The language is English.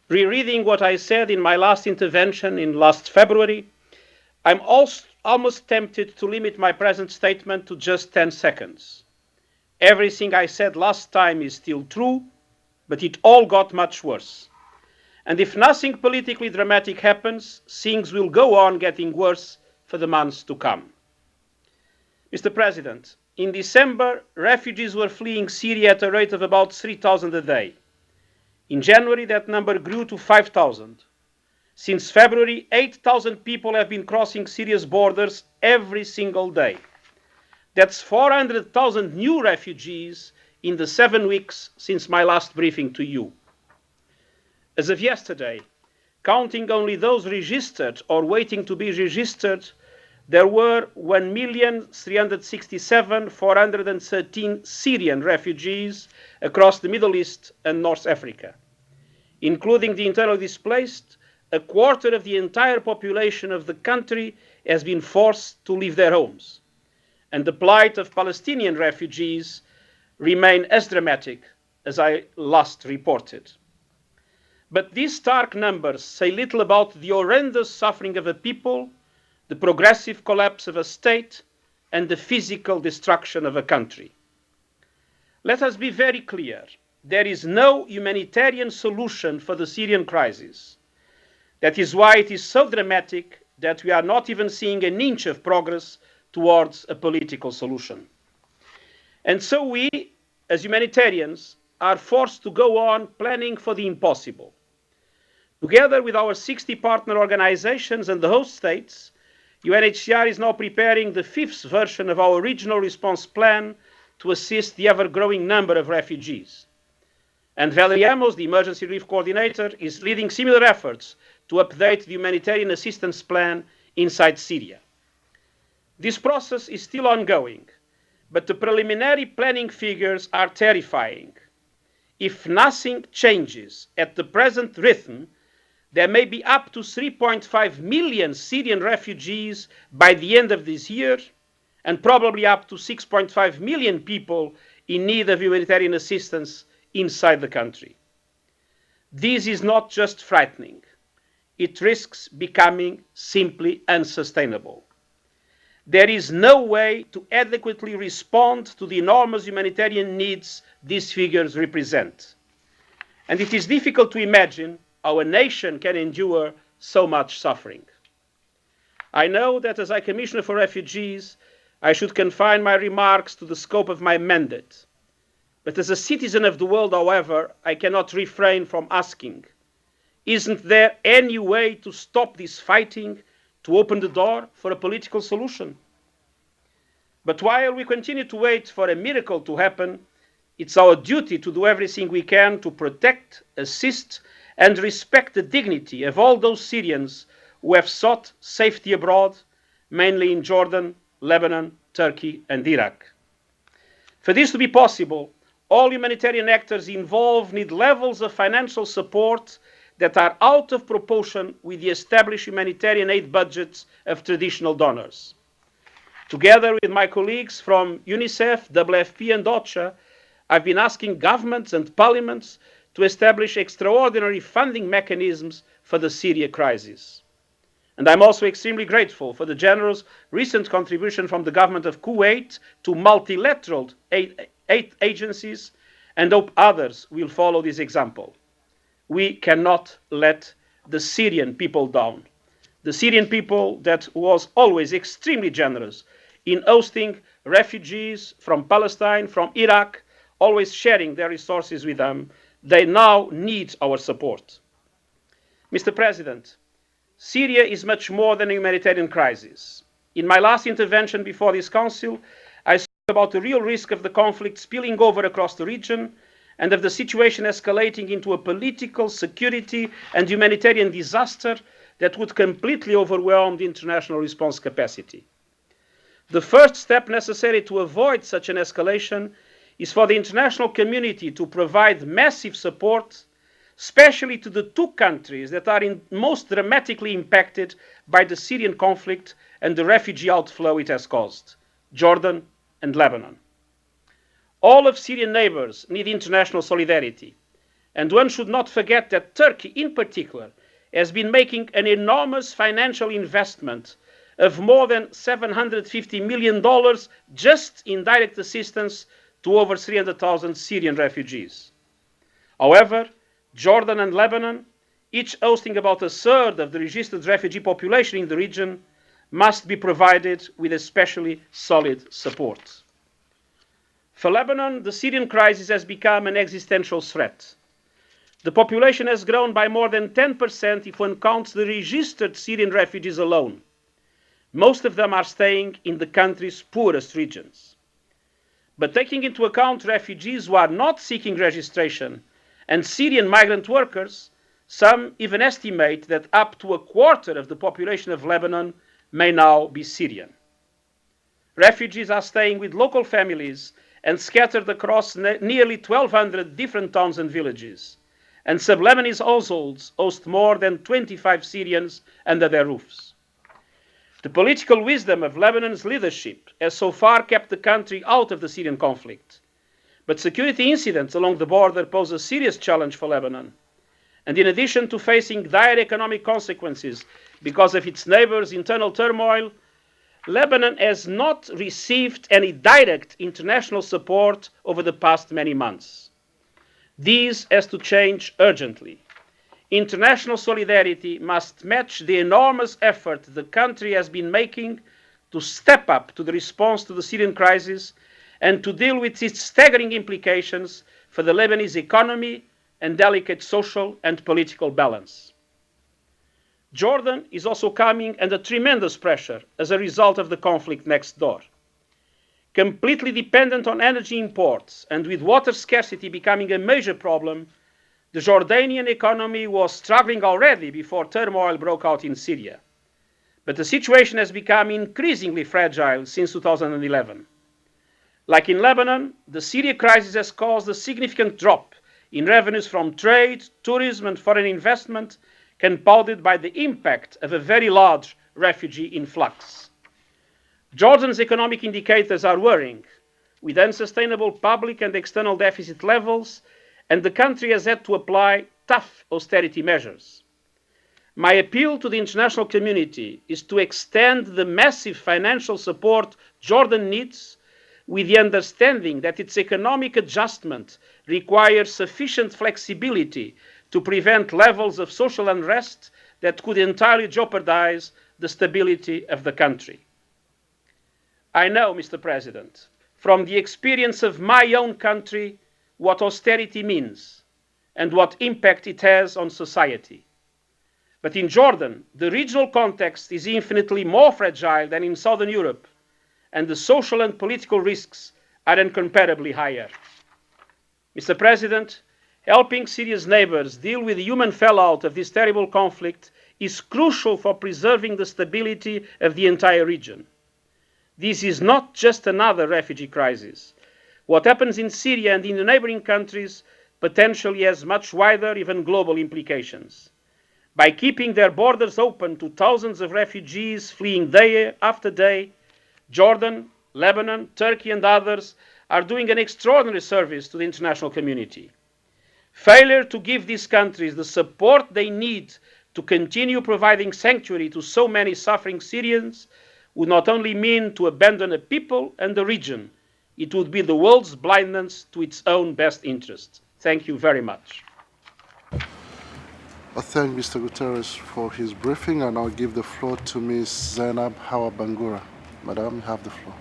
Rereading what I said in my last intervention in last February, I'm almost tempted to limit my present statement to just 10 seconds. Everything I said last time is still true, but it all got much worse. And if nothing politically dramatic happens, things will go on getting worse for the months to come. Mr. President, in December, refugees were fleeing Syria at a rate of about 3,000 a day. In January, that number grew to 5,000. Since February, 8,000 people have been crossing Syria's borders every single day. That's 400,000 new refugees in the 7 weeks since my last briefing to you. As of yesterday, counting only those registered or waiting to be registered, there were 1,367,413 Syrian refugees across the Middle East and North Africa. Including the internally displaced, a quarter of the entire population of the country has been forced to leave their homes. And the plight of Palestinian refugees remain as dramatic as I last reported. But these stark numbers say little about the horrendous suffering of a people, the progressive collapse of a state, and the physical destruction of a country. Let us be very clear. There is no humanitarian solution for the Syrian crisis. That is why it is so dramatic that we are not even seeing an inch of progress towards a political solution. And so we, as humanitarians, are forced to go on planning for the impossible. Together with our 60 partner organizations and the host states, UNHCR is now preparing the 5th version of our regional response plan to assist the ever-growing number of refugees. And Valerie Amos, the Emergency Relief Coordinator, is leading similar efforts to update the humanitarian assistance plan inside Syria. This process is still ongoing, but the preliminary planning figures are terrifying. If nothing changes at the present rhythm, there may be up to 3.5 million Syrian refugees by the end of this year, and probably up to 6.5 million people in need of humanitarian assistance inside the country. This is not just frightening. It risks becoming simply unsustainable. There is no way to adequately respond to the enormous humanitarian needs these figures represent. And it is difficult to imagine how a nation can endure so much suffering. I know that as Commissioner for Refugees, I should confine my remarks to the scope of my mandate. But as a citizen of the world, however, I cannot refrain from asking, isn't there any way to stop this fighting, to open the door for a political solution? But while we continue to wait for a miracle to happen, it's our duty to do everything we can to protect, assist, and respect the dignity of all those Syrians who have sought safety abroad, mainly in Jordan, Lebanon, Turkey, and Iraq. For this to be possible, all humanitarian actors involved need levels of financial support that are out of proportion with the established humanitarian aid budgets of traditional donors. Together with my colleagues from UNICEF, WFP, and OCHA, I've been asking governments and parliaments to establish extraordinary funding mechanisms for the Syria crisis. And I'm also extremely grateful for the generous recent contribution from the government of Kuwait to multilateral aid agencies, and hope others will follow this example. We cannot let the Syrian people down. The Syrian people that was always extremely generous in hosting refugees from Palestine, from Iraq, always sharing their resources with them. They now need our support. Mr. President, Syria is much more than a humanitarian crisis. In my last intervention before this Council, I spoke about the real risk of the conflict spilling over across the region and of the situation escalating into a political, security, and humanitarian disaster that would completely overwhelm the international response capacity. The first step necessary to avoid such an escalation is for the international community to provide massive support, especially to the two countries that are most dramatically impacted by the Syrian conflict and the refugee outflow it has caused, Jordan and Lebanon. All of Syrian neighbors need international solidarity, And one should not forget that Turkey, in particular, has been making an enormous financial investment of more than $750 million just in direct assistance to over 300,000 Syrian refugees. However, Jordan and Lebanon, each hosting about a third of the registered refugee population in the region, must be provided with especially solid support. For Lebanon, the Syrian crisis has become an existential threat. The population has grown by more than 10% if one counts the registered Syrian refugees alone. Most of them are staying in the country's poorest regions. But taking into account refugees who are not seeking registration and Syrian migrant workers, some even estimate that up to a quarter of the population of Lebanon may now be Syrian. Refugees are staying with local families and scattered across nearly 1,200 different towns and villages. And sub-Lebanese households host more than 25 Syrians under their roofs. The political wisdom of Lebanon's leadership has so far kept the country out of the Syrian conflict. But security incidents along the border pose a serious challenge for Lebanon. And in addition to facing dire economic consequences because of its neighbors' internal turmoil, Lebanon has not received any direct international support over the past many months. This has to change urgently. International solidarity must match the enormous effort the country has been making to step up to the response to the Syrian crisis and to deal with its staggering implications for the Lebanese economy and delicate social and political balance. Jordan is also coming under tremendous pressure as a result of the conflict next door. Completely dependent on energy imports and with water scarcity becoming a major problem, the Jordanian economy was struggling already before turmoil broke out in Syria. But the situation has become increasingly fragile since 2011. Like in Lebanon, the Syria crisis has caused a significant drop in revenues from trade, tourism, and foreign investment, compounded by the impact of a very large refugee influx. Jordan's economic indicators are worrying, with unsustainable public and external deficit levels, and the country has had to apply tough austerity measures. My appeal to the international community is to extend the massive financial support Jordan needs, with the understanding that its economic adjustment requires sufficient flexibility to prevent levels of social unrest that could entirely jeopardize the stability of the country. I know, Mr. President, from the experience of my own country, what austerity means and what impact it has on society. But in Jordan, the regional context is infinitely more fragile than in Southern Europe, and the social and political risks are incomparably higher. Mr. President, helping Syria's neighbors deal with the human fallout of this terrible conflict is crucial for preserving the stability of the entire region. This is not just another refugee crisis. What happens in Syria and in the neighboring countries potentially has much wider, even global implications. By keeping their borders open to thousands of refugees fleeing day after day, Jordan, Lebanon, Turkey, and others are doing an extraordinary service to the international community. Failure to give these countries the support they need to continue providing sanctuary to so many suffering Syrians would not only mean to abandon a people and a region, it would be the world's blindness to its own best interests. Thank you very much. I thank Mr. Guterres for his briefing, and I'll give the floor to Ms. Zainab Hawa Bangura. Madam, you have the floor.